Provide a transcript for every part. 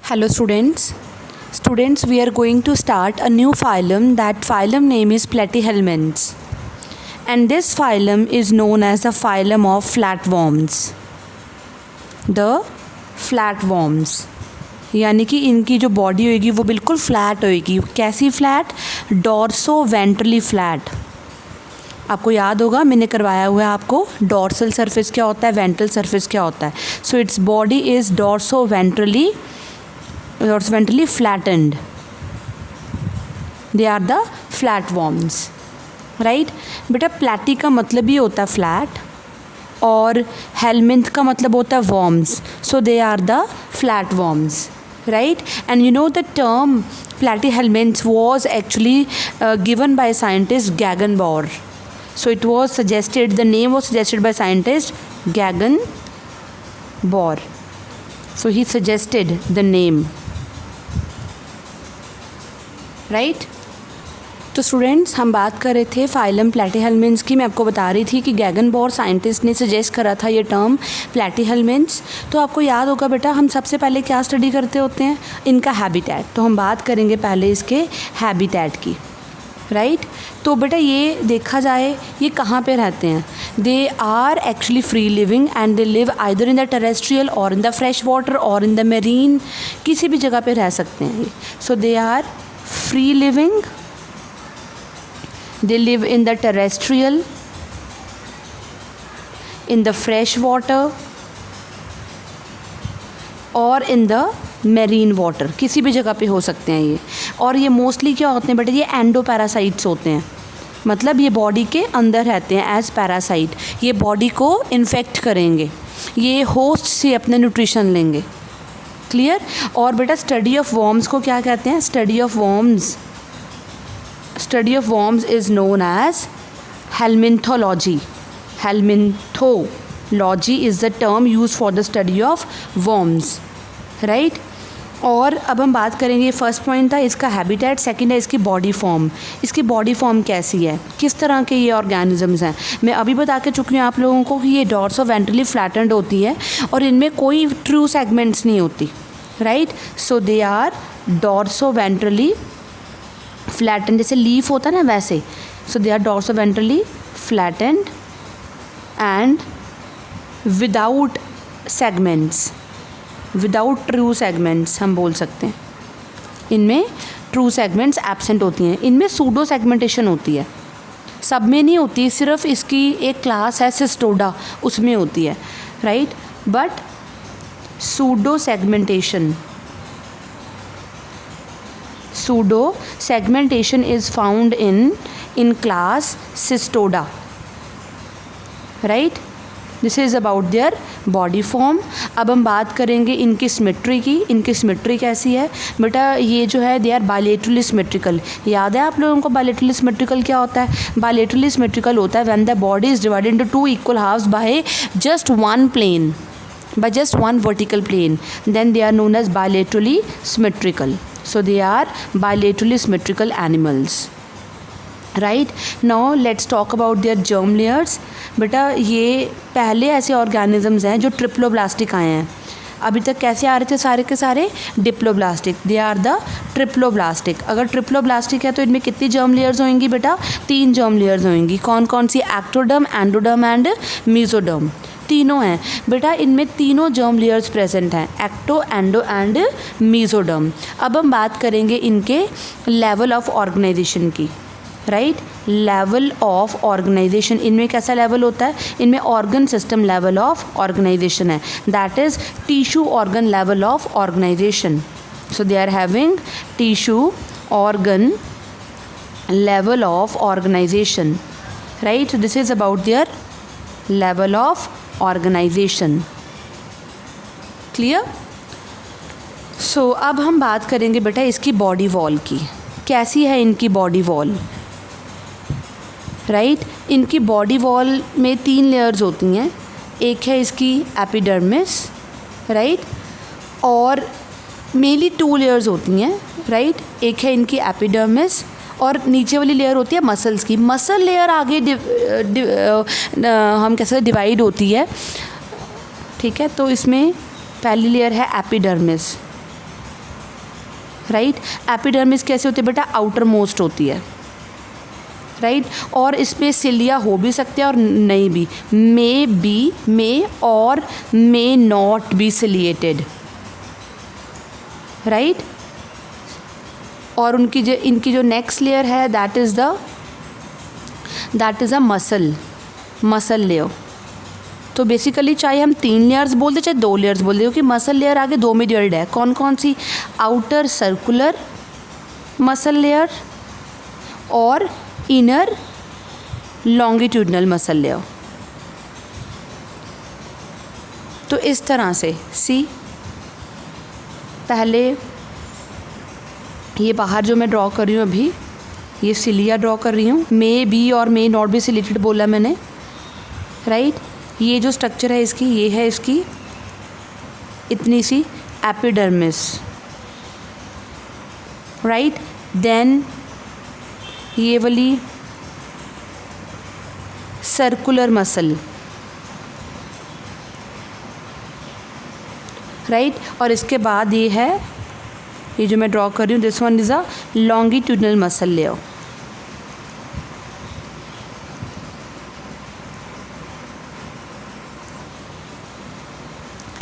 Hello students. Students, we are going to start a new phylum. That phylum name is Platyhelminths. And this phylum is known as the phylum of flatworms. The flatworms. यानी कि इनकी जो body होगी वो बिल्कुल flat होगी. कैसी flat? Dorso ventrally flat. आपको याद होगा मैंने करवाया हुआ है आपको डॉर्सल सरफेस क्या होता है, वेंट्रल सरफेस क्या होता है. So its body is dorso ventrally flattened. They are the flatworms, right? बेटा प्लैटी का मतलब ही होता है फ्लैट और हेलमिंथ का मतलब होता है worms. So they are the flatworms, right? And you know the term platyhelminths was actually given by scientist Guggenbauer. So it was suggested, the name was suggested by scientist Guggenbauer. So he suggested the name. Right. तो students हम बात कर रहे थे phylum प्लैटीहेलमिंथ्स की. मैं आपको बता रही थी कि गैगनबॉर साइंटिस्ट ने सजेस्ट करा था ये टर्म प्लैटीहेलमिंथ्स. तो आपको याद होगा बेटा हम सबसे पहले क्या स्टडी करते होते हैं, इनका हैबिटेट. तो हम बात करेंगे पहले इसके हैबिटेट की, राइट. तो बेटा ये देखा जाए ये कहाँ पे रहते हैं. They are actually free living and they live either in the terrestrial or in the fresh water और इन द मेरीन. किसी भी जगह पे रह सकते हैं ये. So they are free living. They live in the terrestrial, in the fresh water और in the marine water. किसी भी जगह पे हो सकते हैं ये. और ये मोस्टली क्या होते हैं बेटा, ये एंडोपैरासाइट्स होते हैं. मतलब ये बॉडी के अंदर रहते हैं एज पैरासाइट. ये बॉडी को इन्फेक्ट करेंगे, ये होस्ट से अपने न्यूट्रिशन लेंगे. क्लियर. और बेटा स्टडी ऑफ वॉर्म्स को क्या कहते हैं? Study of worms is known as helminthology. Helminthology is the term use for the study of worms, right. और अब हम बात करेंगे, फर्स्ट पॉइंट था इसका हैबिटेट, सेकंड है इसकी बॉडी फॉर्म. इसकी बॉडी फॉर्म कैसी है, किस तरह के ये ऑर्गेनिजम्स हैं. मैं अभी बता के चुकी हूँ आप लोगों को कि ये डॉर्सो वेंट्रली फ्लैटेंड होती है और इनमें कोई ट्रू सेगमेंट्स नहीं होती, right. So they are dorso ventrally flattened. जैसे लीफ होता है ना वैसे. So they are dorso ventrally flattened and without segments, without true segments हम बोल सकते हैं. इनमें ट्रू सेगमेंट्स एब्सेंट होती हैं. इनमें सूडो सेगमेंटेशन होती है, सब में नहीं होती. सिर्फ इसकी एक क्लास है सिस्टोडा, उसमें होती है, right. But pseudo segmentation is found in class Cestoda, right. This is about their body form. अब हम बात करेंगे इनकी सिमेट्री की. इनकी सिमेट्री कैसी है बेटा, ये जो है दे आर बायलेटरली सिमेट्रिकल. याद है आप लोगों को बायलेटरली सिमेट्रिकल क्या होता है? बायलेटरली सिमेट्रिकल होता है when the body is divided into two equal halves by just one plane, by just one vertical plane, then they are known as bilaterally symmetrical. So they are bilaterally symmetrical animals, right. Now let's talk about their germ layers. बेटा ये पहले ऐसे organisms हैं जो triploblastic आए हैं. अभी तक कैसे आ रहे थे सारे के सारे? Diploblastic. They are the triploblastic. अगर ट्रिप्लोब्लास्टिक है तो इनमें कितनी जर्म लेयर्स होंगी बेटा? 3 जर्म लेयर्स होंगी. कौन कौन सी? Ectoderm, endoderm and mesoderm. तीनों हैं बेटा. इनमें तीनों जर्म लेयर्स प्रेजेंट हैं, एक्टो, एंडो एंड मीजोडर्म. अब हम बात करेंगे इनके लेवल ऑफ ऑर्गेनाइजेशन की, राइट. लेवल ऑफ ऑर्गेनाइजेशन, इनमें कैसा लेवल होता है? इनमें organ system level of organisation है, that is tissue organ level of organisation. So they are having tissue organ level of organisation, right. This is about their level of organisation. Clear. सो अब हम बात करेंगे बेटा इसकी बॉडी वॉल की. कैसी है इनकी बॉडी वॉल, राइट. इनकी बॉडी वॉल में 3 लेयर्स होती हैं. एक है इसकी एपिडर्मिस, राइट. और मेनली 2 लेयर्स होती हैं, राइट. एक है इनकी एपिडर्मिस और नीचे वाली लेयर होती है मसल्स की. मसल लेयर आगे हम कैसे डिवाइड होती है, ठीक है. तो इसमें पहली लेयर है एपिडर्मिस, राइट। एपिडर्मिस कैसे होती है बेटा, आउटर मोस्ट होती है, राइट। और इसमें सिलिया हो भी सकते हैं और नहीं भी, मे बी, मे और may not be ciliated, right. और इनकी जो नेक्स्ट लेयर है that is a muscle layer. तो बेसिकली चाहे हम 3 लेयर्स बोल दें चाहे 2 लेयर्स बोल दें, क्योंकि मसल लेयर आगे 2 में डिवाइड है। कौन कौन सी, आउटर सर्कुलर मसल लेयर और इनर लॉन्गिट्यूडनल मसल लेयर। तो इस तरह से सी, पहले ये बाहर जो मैं ड्रॉ कर रही हूँ अभी, ये सिलिया ड्रॉ कर रही हूँ, मे बी और मे नॉट बी सिलेटेड बोला मैंने, राइट। ये जो स्ट्रक्चर है इसकी, ये है इसकी इतनी सी एपिडर्मिस, राइट। देन ये वाली सर्कुलर मसल, राइट। और इसके बाद ये है, ये जो मैं ड्रॉ कर रही हूँ, this one is a longitudinal muscle layer.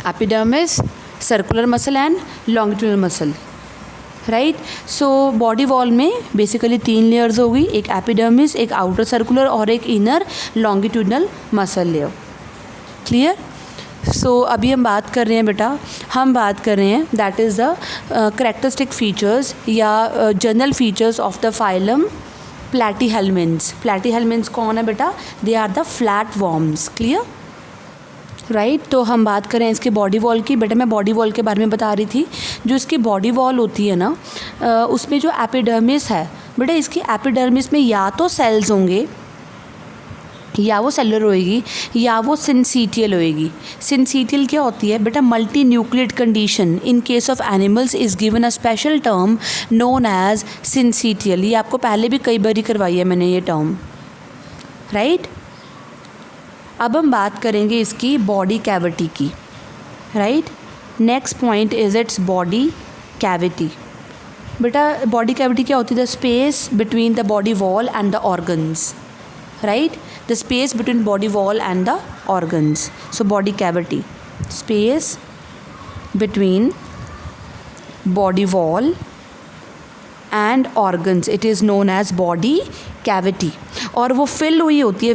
Epidermis, circular muscle and longitudinal muscle, right. So body wall में बेसिकली 3 लेयर्स होगी, एक एपिडर्मिस, एक आउटर सर्कुलर और एक inner longitudinal muscle layer. Clear. So अभी हम बात कर रहे हैं बेटा, हम बात कर रहे हैं that is the characteristic features या general features of the phylum platyhelminthes. Platyhelminthes कौन है बेटा, they are the flat worms. Clear, right. तो हम बात करें इसके बॉडी वॉल की। बेटा मैं बॉडी वॉल के बारे में बता रही थी। जो इसकी बॉडी वॉल होती है ना, उसमें जो एपिडर्मिस है बेटा, इसकी एपिडर्मिस में या तो सेल्स होंगे, या वो सेलुलर होएगी, या वो सिंसीटियल होएगी। सिंसीटियल क्या होती है बेटा, multi nucleated condition in case of animals is given a special term known as syncytial. ये आपको पहले भी कई बार करवाई है मैंने ये टर्म, राइट। अब हम बात करेंगे इसकी बॉडी कैविटी की, right. Next point is it's body cavity. बेटा बॉडी कैविटी क्या होती है, the space between the body wall and the organs, right. The space between body wall and the organs. So body cavity, space between body wall and organs, it is known as body cavity. और वो fill हुई होती है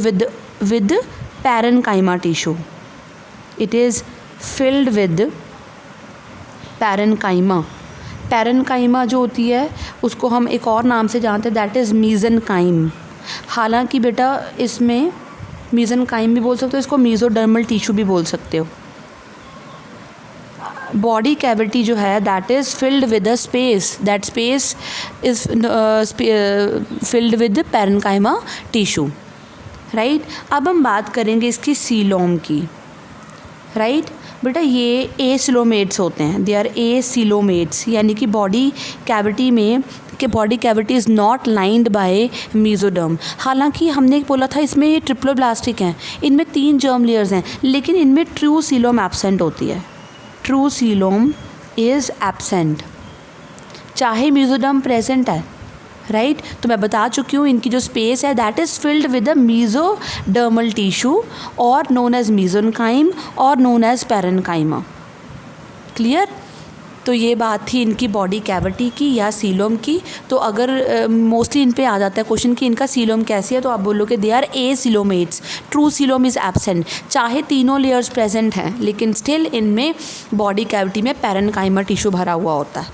with parenchyma tissue. It is filled with parenchyma. Parenchyma जो होती है उसको हम एक और नाम से जानते हैं, दैट इज़ मीज़ेनकाइम। हालांकि बेटा इसमें मीज़ेनकाइम भी बोल सकते हो, इसको मीज़ोडर्मल टिश्यू भी बोल सकते हो। बॉडी कैविटी जो है that is filled with a space, that space is filled with parenchyma tissue, right. अब हम बात करेंगे इसकी सीलोम की, राइट। बेटा ये एसिलोमेट्स होते हैं, दे आर एसिलोमेट्स, यानी कि बॉडी कैविटी में कि body cavity is not lined by mesoderm. हालांकि हमने बोला था इसमें ये ट्रिप्लोब्लास्टिक हैं, इनमें 3 जर्म लेयर्स हैं, लेकिन इनमें ट्रू सीलोम एब्सेंट होती है। ट्रू सीलोम इज़ एब्सेंट, चाहे मीज़ोडर्म प्रेजेंट है, राइट। तो मैं बता चुकी हूँ इनकी जो स्पेस है that is filled with a mesodermal tissue और नोन एज मीज़ोनकाइम और नोन एज पैरेन्काइमा। क्लियर। तो ये बात थी इनकी बॉडी कैविटी की या सीलोम की। तो अगर मोस्टली इन पे आ जाता है क्वेश्चन कि इनका सीलोम कैसी है, तो आप बोलोगे they are acoelomates, true coelom is absent. चाहे तीनों लेयर्स प्रेजेंट हैं लेकिन स्टिल इनमें बॉडी कैविटी में पैरेन्काइमा टिश्यू भरा हुआ होता है,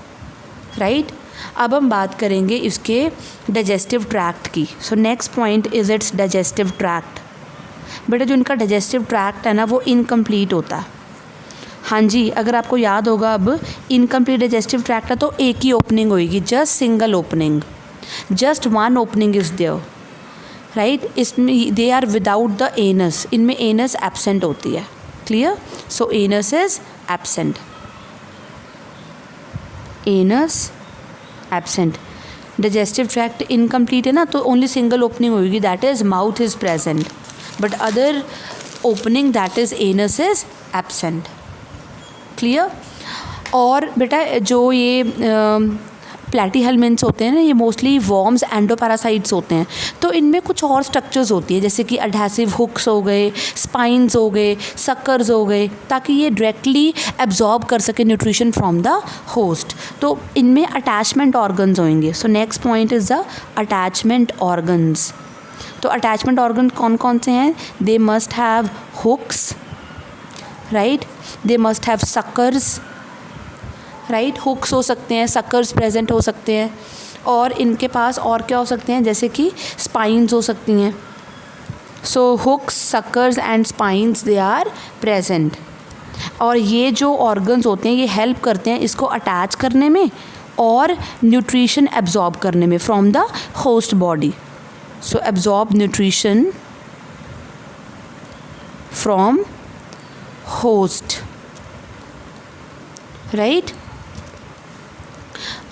राइट। अब हम बात करेंगे इसके डाइजेस्टिव ट्रैक्ट की। सो next point is it's digestive tract. बेटा जो इनका डाइजेस्टिव ट्रैक्ट है ना वो इनकम्प्लीट होता है। हाँ जी, अगर आपको याद होगा अब इनकम्प्लीट डाइजेस्टिव ट्रैक्ट है तो एक ही ओपनिंग होगी, just single opening, just one opening is there, right. इसमें they are without the anus, इनमें एनस एब्सेंट होती है। Clear. So anus is absent, anus absent. Digestive tract incomplete है ना तो ओनली सिंगल ओपनिंग होगी, that is mouth is present, but other opening that is anus is absent. Clear. और बेटा जो ये प्लैटीहेल्मिन्थ्स होते हैं ना, ये मोस्टली वॉर्म्स एंडोपैरासाइट्स होते हैं। तो इनमें कुछ और स्ट्रक्चर्स होती है, जैसे कि एडहेसिव हुक्स हो गए, स्पाइंस हो गए, सक्कर्स हो गए, ताकि ये डायरेक्टली एब्जॉर्ब कर सके न्यूट्रिशन फ्रॉम द होस्ट। तो इनमें अटैचमेंट ऑर्गन्स होंगे। So next point is the attachment organs. तो अटैचमेंट ऑर्गन कौन कौन से हैं? They must have hooks, right, they must have suckers, right, hooks हो सकते हैं, सक्कर्स प्रेजेंट हो सकते हैं, और इनके पास और क्या हो सकते हैं, जैसे कि स्पाइंस हो सकती हैं। So hooks, suckers and spines they are present. और ये जो ऑर्गन्स होते हैं ये हेल्प करते हैं इसको अटैच करने में और न्यूट्रिशन एब्जॉर्ब करने में from the host body. So absorb nutrition from host, right.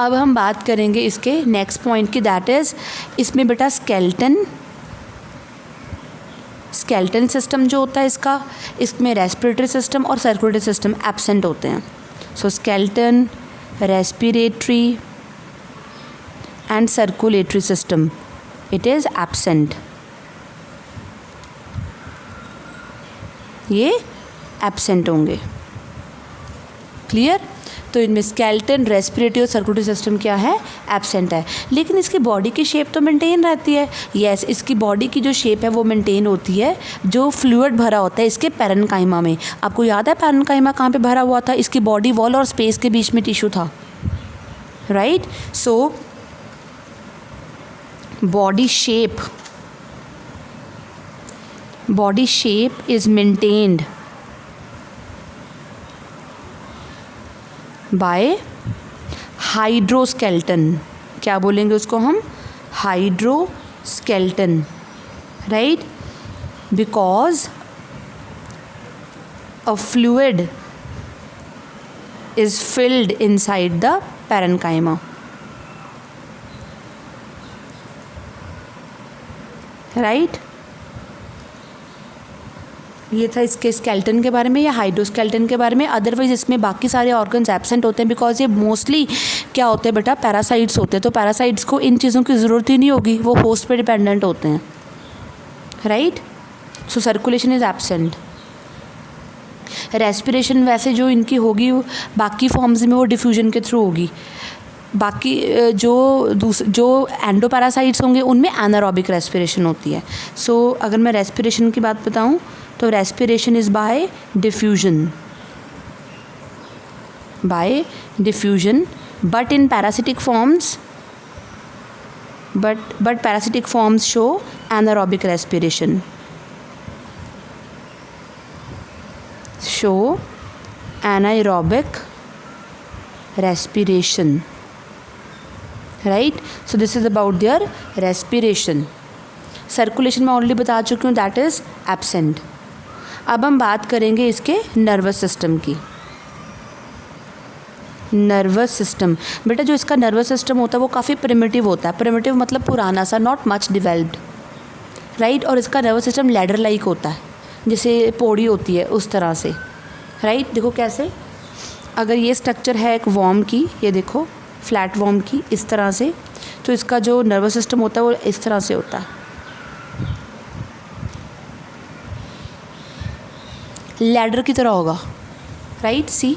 अब हम बात करेंगे इसके नेक्स्ट पॉइंट की, दैट इज़ इसमें बेटा स्केलेटन सिस्टम जो होता है इसका, इसमें रेस्पिरेटरी सिस्टम और सर्कुलेटरी सिस्टम एब्सेंट होते हैं। So skeleton, respiratory and circulatory system it is absent, ये एब्सेंट होंगे। क्लियर? तो इनमें स्केलेटन, रेस्पिरेटरी और सर्कुलेटरी सिस्टम क्या है? एब्सेंट है। लेकिन इसकी बॉडी की शेप तो मेंटेन रहती है। यस, इसकी बॉडी की जो शेप है वो मेंटेन होती है, जो फ्लूइड भरा होता है इसके पैरेन्काइमा में। आपको याद है पैरेन्काइमा कहाँ पे भरा हुआ था? इसकी बॉडी वॉल और स्पेस के बीच में टिश्यू था, right. So body shape is maintained by hydroskeleton. क्या बोलेंगे उसको हम? Hydroskeleton, right, because a fluid is filled inside the parenchyma, right. ये था इसके स्केलेटन के बारे में या हाइड्रोस्केलेटन के बारे में। अदरवाइज इसमें बाकी सारे ऑर्गन्स एब्सेंट होते हैं, बिकॉज ये मोस्टली क्या होते हैं बेटा? पैरासाइट्स होते हैं। तो पैरासाइट्स को इन चीज़ों की ज़रूरत ही नहीं होगी, वो होस्ट पे डिपेंडेंट होते हैं, right. So circulation is absent. Respiration वैसे जो इनकी होगी बाकी फॉर्म्स में वो डिफ्यूजन के थ्रू होगी। बाकी जो एंडोपैरासाइट्स होंगे उनमें एनारोबिक रेस्पिरेशन होती है। सो अगर मैं रेस्पिरेशन की बात बताऊं तो respiration is by diffusion, but in parasitic forms but parasitic forms show anaerobic respiration, right? So this is about their respiration. Circulation में ऑलरेडी बता चुकी हूँ, दैट इज़ एब्सेंट। अब हम बात करेंगे इसके नर्वस सिस्टम की। नर्वस सिस्टम बेटा, जो इसका नर्वस सिस्टम होता है वो काफ़ी प्रिमिटिव होता है। प्रिमिटिव मतलब पुराना सा, नॉट मच डिवेल्प्ड, राइट। और इसका नर्वस सिस्टम लैडर लाइक होता है, जैसे पौड़ी होती है उस तरह से, राइट। देखो कैसे, अगर ये स्ट्रक्चर है एक वॉर्म की, ये देखो फ्लैट वॉर्म की इस तरह से, तो इसका जो नर्वस सिस्टम होता है वो इस तरह से होता है, लैडर की तरह होगा, right. See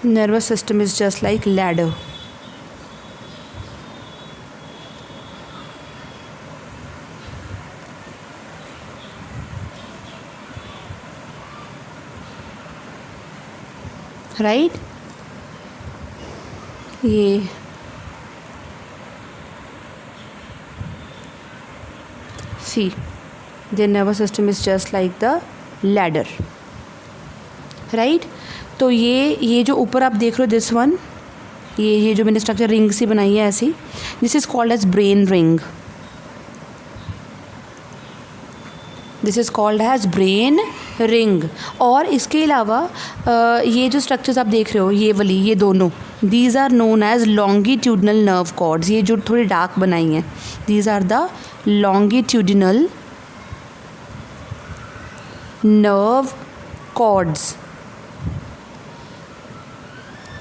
nervous system is just like ladder, right. ये see, the nervous system is just like the ladder, right. तो ये जो ऊपर आप देख रहे हो दिस वन, ये जो मैंने स्ट्रक्चर रिंग सी बनाई है ऐसी, this is called as brain ring, this is called as brain ring. और इसके अलावा ये जो स्ट्रक्चर्स आप देख रहे हो, ये वाली, ये दोनों, these are known as longitudinal nerve cords, ये जो थोड़ी डार्क बनाई हैं, these are the longitudinal nerve cords,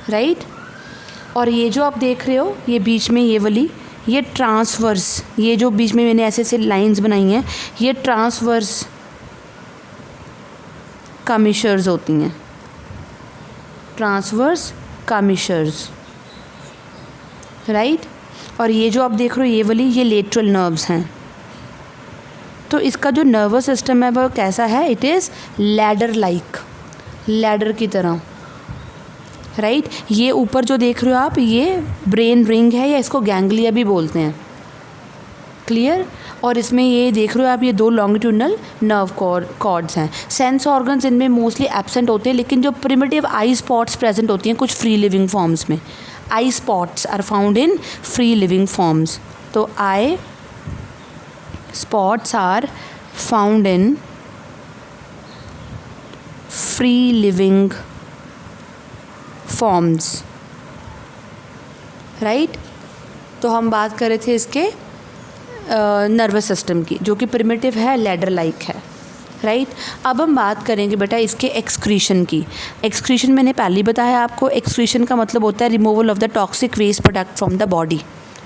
right. और ये जो आप देख रहे हो ये बीच में ये वाली, ये ट्रांसवर्स, ये जो बीच में मैंने ऐसे ऐसे लाइंस बनाई हैं, ये ट्रांसवर्स कमिशर्स होती हैं, ट्रांसवर्स कमिशर्स, राइट। और ये जो आप देख रहे हो ये वाली, ये लेटरल नर्व्स हैं। तो इसका जो नर्वस सिस्टम है वो कैसा है, it is ladder like, ladder की तरह, राइट। ये ऊपर जो देख रहे हो आप, ये ब्रेन रिंग है या इसको गैंग्लिया भी बोलते हैं, क्लियर। और इसमें ये देख रहे हो आप, ये दो लॉन्गिट्यूडनल नर्व कॉर्ड्स हैं। सेंस ऑर्गन्स इनमें मोस्टली एब्सेंट होते हैं, लेकिन जो प्रिमिटिव आई स्पॉट्स प्रेजेंट होती हैं कुछ फ्री लिविंग फॉर्म्स में, eye spots are found in free living forms. तो eye spots are found in free living forms, right. तो हम बात कर रहे थे इसके नर्वस सिस्टम की, जो कि प्रिमिटिव है, लैडर लाइक है, राइट। अब हम बात करेंगे बेटा इसके एक्सक्रीशन की। एक्सक्रीशन मैंने पहले ही बताया आपको, एक्सक्रीशन का मतलब होता है removal of the toxic waste product from the body,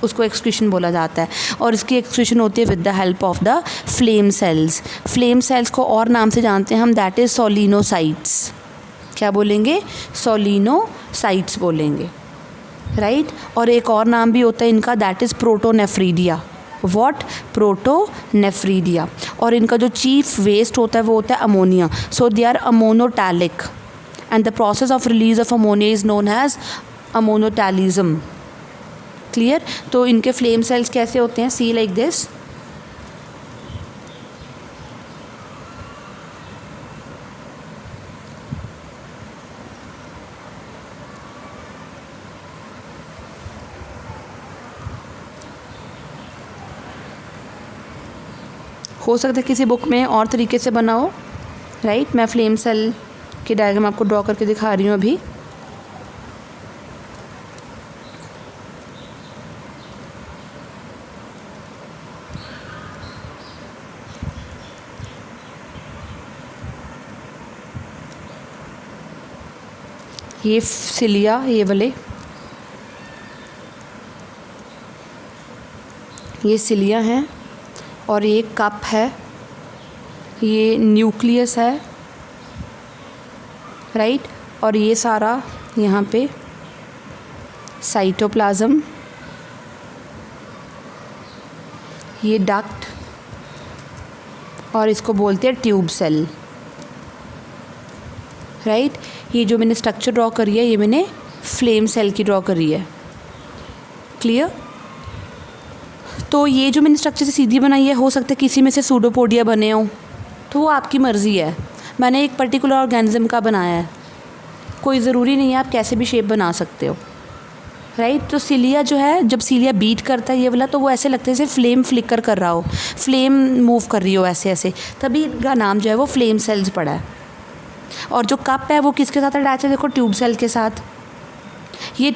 उसको एक्सक्रीशन बोला जाता है। और इसकी एक्सक्रीशन होती है with the help of the flame cells. Flame cells को और नाम से जानते हैं हम, दैट इज़ सोलिनोसाइट्स। क्या बोलेंगे, सोलिनोसाइट्स बोलेंगे, राइट। और एक और नाम भी होता है इनका, that is protonephridia. What, protonephridia. और इनका जो चीफ वेस्ट होता है वो होता है ammonia, so they are ammonotelic and the process of release of ammonia is known as ammonotelism, clear. तो इनके फ्लेम सेल्स कैसे होते हैं, सी लाइक दिस, हो सकता है किसी बुक में और तरीके से बना हो, राइट। मैं फ्लेम सेल की डायग्राम आपको ड्रॉ करके दिखा रही हूँ अभी। ये सिलिया, ये वाले, ये सिलिया हैं। और ये कप है, ये न्यूक्लियस है, राइट। और ये सारा यहाँ पे साइटोप्लाज्म, ये डक्ट, और इसको बोलते हैं ट्यूब सेल, राइट। ये जो मैंने स्ट्रक्चर ड्रॉ करी है, ये मैंने फ्लेम सेल की ड्रॉ करी है, क्लियर। तो ये जो मैंने स्ट्रक्चर से सीधी बनाई है, हो सकता है किसी में से सूडोपोडिया बने हो, तो वो आपकी मर्ज़ी है। मैंने एक पर्टिकुलर ऑर्गेनिज्म का बनाया है, कोई ज़रूरी नहीं है, आप कैसे भी शेप बना सकते हो, राइट। तो सिलिया जो है, जब सिलिया बीट करता है ये वाला, तो वो ऐसे लगता है जैसे फ्लेम फ्लिकर कर रहा हो, फ्लेम मूव कर रही हो ऐसे ऐसे, तभी इनका नाम जो है वो फ्लेम सेल्स पड़ा है। और जो कप है वो किसके साथ अटैच है, देखो ट्यूब सेल के साथ। ये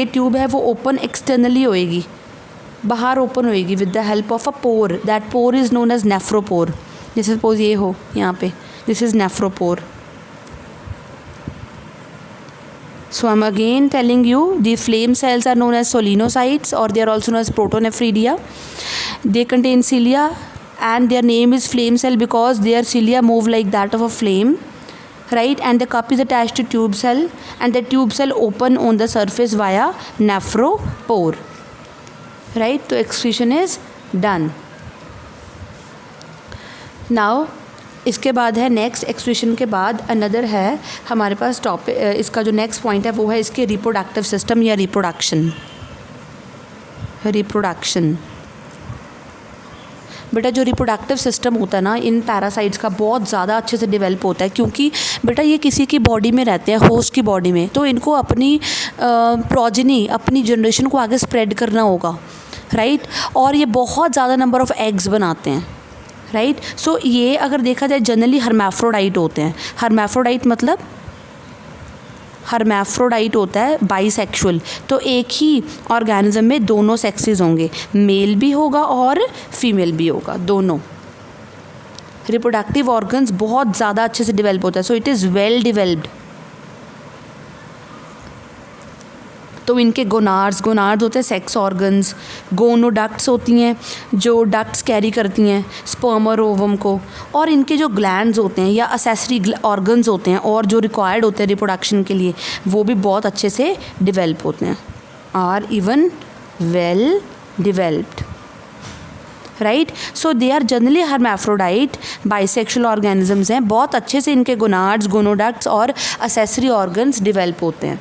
ट्यूब है वो ओपन एक्सटर्नली होएगी, बाहर ओपन होएगी with the help of a pore, that pore is known as nephropore. जैसे सपोज ये हो यहाँ पे, this is nephropore. So I'm again telling you, the flame cells are known as solenocytes, or they are also known as protonephridia. They contain cilia and their name is flame cell because their cilia move like that of a flame, right. And the cup is attached to tube cell, and the tube cell open on the surface via nephropore, right. तो excretion is done. Now इसके बाद है next, excretion के बाद another है हमारे पास topic. इसका जो नेक्स्ट पॉइंट है वो है इसके रिप्रोडक्टिव सिस्टम या रिप्रोडक्शन। बेटा जो रिप्रोडक्टिव सिस्टम होता है ना इन पैरासाइट्स का, बहुत ज़्यादा अच्छे से डेवलप होता है, क्योंकि बेटा ये किसी की बॉडी में रहते हैं, होस्ट की बॉडी में, तो इनको अपनी प्रोजेनी, अपनी जनरेशन को आगे स्प्रेड करना होगा, राइट। और ये बहुत ज़्यादा नंबर ऑफ़ एग्स बनाते हैं, राइट। सो ये अगर देखा जाए जनरली हर्मैफ्रोडाइट होते हैं। हर्मैफ्रोडाइट मतलब हर्मैफ्रोडाइट होता है बाइसेक्सुअल, तो एक ही ऑर्गेनिज्म में दोनों सेक्सेस होंगे, मेल भी होगा और फीमेल भी होगा, दोनों। रिप्रोडक्टिव ऑर्गन्स बहुत ज़्यादा अच्छे से डेवलप होता है, so it is well developed. तो इनके गोनाड्स होते हैं सेक्स ऑर्गन्स, गोनोडक्ट्स होती हैं जो डक्ट्स कैरी करती हैं स्पर्म और ओवम को, और इनके जो ग्लैंड्स होते हैं या असेसरी ऑर्गन्स होते हैं और जो रिक्वायर्ड होते हैं रिप्रोडक्शन के लिए, वो भी बहुत अच्छे से डेवलप होते हैं, are even well developed, right. So they are generally hermaphrodite bisexual organisms हैं, बहुत अच्छे से इनके गोनाड्स, गोनोडक्ट्स और असेसरी ऑर्गन्स डेवलप होते हैं,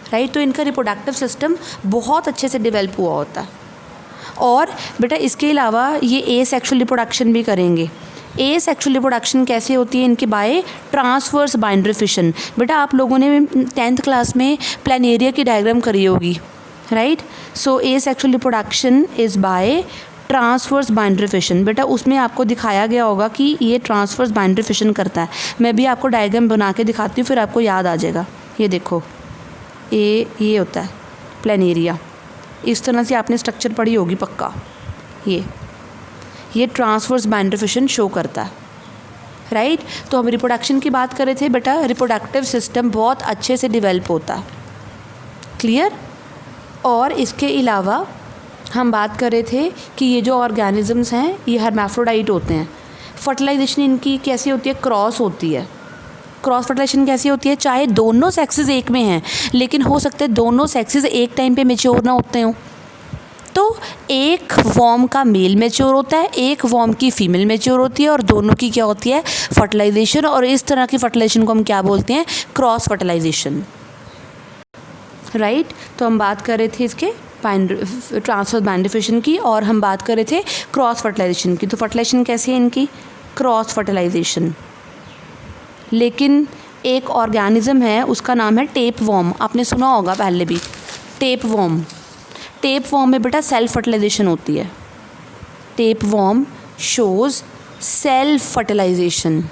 राइट। तो इनका रिप्रोडक्टिव सिस्टम बहुत अच्छे से डेवलप हुआ होता है। और बेटा इसके अलावा ये एसेक्सुअल रिप्रोडक्शन भी करेंगे। एसेक्सुअल रिप्रोडक्शन कैसे होती है इनकी? By transverse binary fission. बेटा आप लोगों ने 10th क्लास में प्लानेरिया की डायग्राम करी होगी, right. So asexual reproduction is by transverse binary fission. बेटा उसमें आपको दिखाया गया होगा कि ये ट्रांसवर्स बाइंडरी फिशन करता है। मैं भी आपको डायग्राम बना के दिखाती हूँ, फिर आपको याद आ जाएगा। ये देखो, ये होता है प्लानेरिया, इस तरह से आपने स्ट्रक्चर पढ़ी होगी पक्का। ये ट्रांसवर्स बाइंडरी फिशन शो करता है, राइट। तो हम रिप्रोडक्शन की बात कर रहे थे बेटा, रिप्रोडक्टिव सिस्टम बहुत अच्छे से डेवलप होता है, क्लियर। और इसके अलावा हम बात कर रहे थे कि ये जो ऑर्गेनिजम्स हैं ये हर्मैफ्रोडाइट होते हैं। फर्टिलाइजेशन इनकी कैसी होती है? क्रॉस होती है। क्रॉस फर्टिलाइजेशन कैसी होती है? चाहे दोनों सेक्सेस एक में हैं, लेकिन हो सकता है दोनों सेक्सेस एक टाइम पे मैच्योर ना होते हों, तो एक वॉर्म का मेल मैच्योर होता है, एक वॉर्म की फीमेल मैच्योर होती है, और दोनों की क्या होती है? फर्टिलाइजेशन। और इस तरह की फर्टिलाइजेशन को हम क्या बोलते हैं? Cross fertilization, right. तो हम बात कर रहे थे इसके ट्रांसवर्स बाइंडरी फिशन की, और हम बात कर रहे थे क्रॉस फर्टिलाइजेशन की। तो फर्टिलाइजेशन कैसी है इनकी? Cross fertilization. लेकिन एक ऑर्गेनिज्म है उसका नाम है टेप वॉर्म, आपने सुना होगा पहले भी, टेप वॉर्म। टेप वॉर्म में बेटा सेल्फ फर्टिलाइजेशन होती है। Tapeworm shows self fertilization.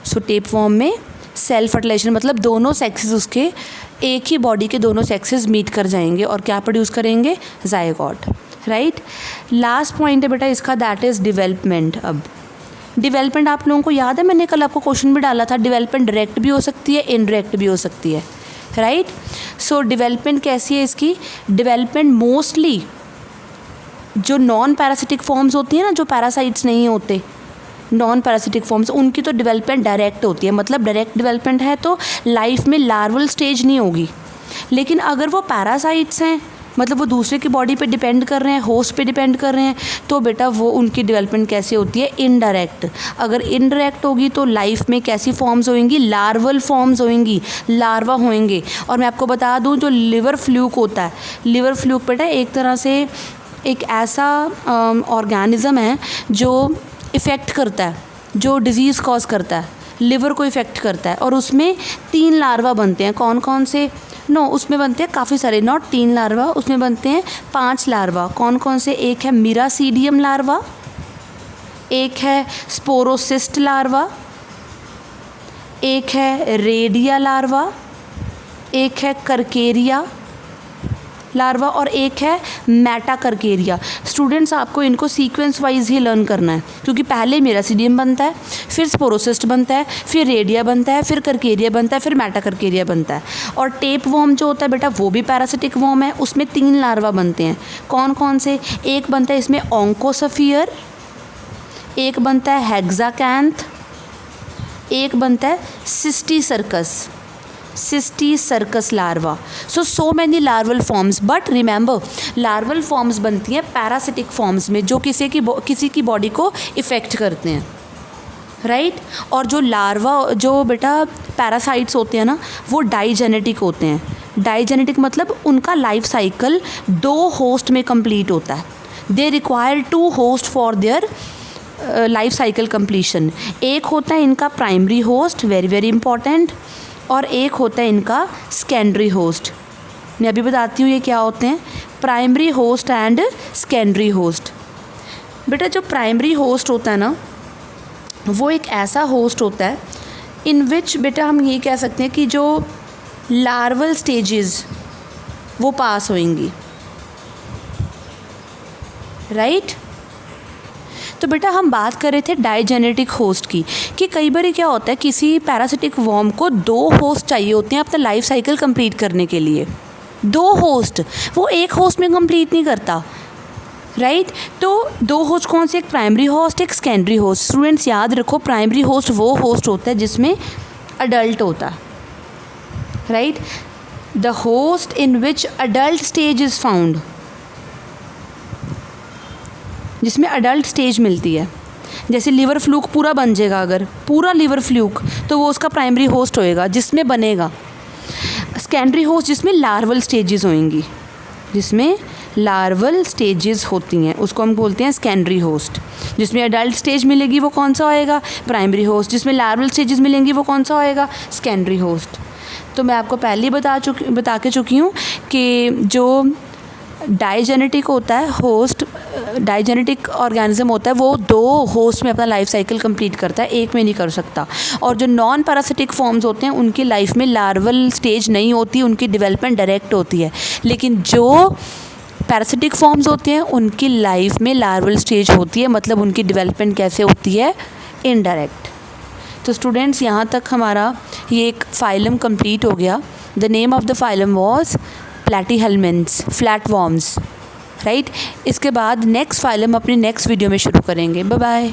So tapeworm में सेल्फ फर्टिलाइजेशन मतलब दोनों सेक्सेस उसके, एक ही बॉडी के दोनों सेक्सेस मीट कर जाएंगे और क्या प्रोड्यूस करेंगे? Zygote, right. लास्ट पॉइंट है बेटा इसका, दैट इज़ डेवलपमेंट। अब डेवलपमेंट आप लोगों को याद है, मैंने कल आपको क्वेश्चन भी डाला था, डेवलपमेंट डायरेक्ट भी हो सकती है, इनडायरेक्ट भी हो सकती है, राइट। सो डेवलपमेंट कैसी है इसकी? डेवलपमेंट मोस्टली जो नॉन पैरासिटिक फॉर्म्स होती हैं ना, जो पैरासाइट्स नहीं होते, नॉन पैरासिटिक फॉर्म्स, उनकी तो डेवलपमेंट डायरेक्ट होती है। मतलब डायरेक्ट डेवलपमेंट है तो लाइफ में लार्वल स्टेज नहीं होगी। लेकिन अगर वो पैरासाइट्स हैं, मतलब वो दूसरे की बॉडी पे डिपेंड कर रहे हैं, होस्ट पे डिपेंड कर रहे हैं, तो बेटा वो उनकी डेवलपमेंट कैसे होती है? इनडायरेक्ट। अगर इनडायरेक्ट होगी तो लाइफ में कैसी फॉर्म्स होंगी? लार्वल फॉर्म्स होंगी, लार्वा होंगे। और मैं आपको बता दूं जो लिवर फ्लूक होता है, लिवर फ्लूक बेटा एक तरह से एक ऐसा ऑर्गेनिज्म है जो इफ़ेक्ट करता है, जो डिज़ीज़ कॉज करता है, लिवर को इफ़ेक्ट करता है, और उसमें 3 लार्वा बनते हैं। कौन कौन से? उसमें बनते हैं काफ़ी सारे, नॉट 3 लार्वा, उसमें बनते हैं 5 लार्वा। कौन कौन से? एक है मिरासीडियम लार्वा, एक है स्पोरोसिस्ट लार्वा, एक है रेडिया लार्वा, एक है करकेरिया लार्वा, और एक है मेटाकर्केरिया। स्टूडेंट्स आपको इनको सीक्वेंस वाइज ही लर्न करना है, क्योंकि पहले मेरासीडियम बनता है, फिर स्पोरोसिस्ट बनता है, फिर रेडिया बनता है, फिर करकेरिया बनता है, फिर मेटाकर्केरिया बनता है। और टेप वॉर्म जो होता है बेटा वो भी पैरासिटिक वॉर्म है, उसमें 3 लार्वा बनते हैं। कौन कौन से? एक बनता है इसमें ऑन्कोसफियर, एक बनता है हेक्साकैंथ, एक बनता है cysticercus larva. So many larval forms, but remember larval forms बनती हैं पैरासिटिक फॉर्म्स में, जो किसी की बॉडी को इफ़ेक्ट करते हैं, राइट। और जो लार्वा, जो बेटा पैरासाइट्स होते हैं ना, वो डाइजेनेटिक होते हैं। डाइजेनेटिक मतलब उनका लाइफ साइकिल 2 होस्ट में कंप्लीट होता है। They require 2 host for their life cycle completion. एक होता है इनका primary host, very very important, और एक होता है इनका सेकेंडरी होस्ट। मैं अभी बताती हूँ ये क्या होते हैं, primary host and secondary host. बेटा जो प्राइमरी होस्ट होता है ना, वो एक ऐसा होस्ट होता है इन विच बेटा हम ये कह सकते हैं कि जो लार्वल स्टेजेस वो पास होंगी, राइट। तो बेटा हम बात कर रहे थे डाइजेनेटिक होस्ट की, कि कई बार क्या होता है किसी पैरासिटिक वर्म को 2 होस्ट चाहिए होते हैं अपना लाइफ साइकिल कंप्लीट करने के लिए। 2 होस्ट, वो एक होस्ट में कंप्लीट नहीं करता, राइट। तो 2 होस्ट कौन से, एक प्राइमरी होस्ट, एक सेकेंडरी होस्ट। स्टूडेंट्स याद रखो, प्राइमरी होस्ट वो होस्ट होता है जिसमें अडल्ट होता है, right. The host in which adult stage is found, जिसमें अडल्ट स्टेज मिलती है। जैसे लिवर फ्लूक पूरा बन जाएगा, अगर पूरा लिवर फ्लूक, तो वो उसका प्राइमरी होस्ट होएगा जिसमें बनेगा। सेकेंडरी होस्ट जिसमें लार्वल स्टेजेस होंगी, जिसमें लार्वल स्टेजेस होती हैं, उसको हम बोलते हैं सेकेंडरी होस्ट। जिसमें अडल्ट स्टेज मिलेगी वो कौन सा होएगा, प्राइमरी होस्ट। जिसमें लार्वल स्टेजेस मिलेंगी वो कौन सा होएगा, सेकेंडरी होस्ट। तो मैं आपको पहले ही बता के चुकी हूँ कि जो डाइजेनेटिक होता है होस्ट, डाइजेनेटिक ऑर्गेनिज्म होता है, वो 2 होस्ट में अपना लाइफ साइकिल कंप्लीट करता है, एक में नहीं कर सकता। और जो नॉन पैरासिटिक फॉर्म्स होते हैं उनकी लाइफ में लार्वल स्टेज नहीं होती, उनकी डेवलपमेंट डायरेक्ट होती है। लेकिन जो पैरासिटिक फॉर्म्स होते हैं उनकी लाइफ में लार्वल स्टेज होती है, मतलब उनकी डेवलपमेंट कैसे होती है, इनडायरेक्ट। तो स्टूडेंट्स यहाँ तक हमारा ये एक फाइलम कंप्लीट हो गया। The name of the phylum was platyhelminthes, flatworms, right. इसके बाद नेक्स्ट फाइलम अपनी नेक्स्ट वीडियो में शुरू करेंगे। Bye bye.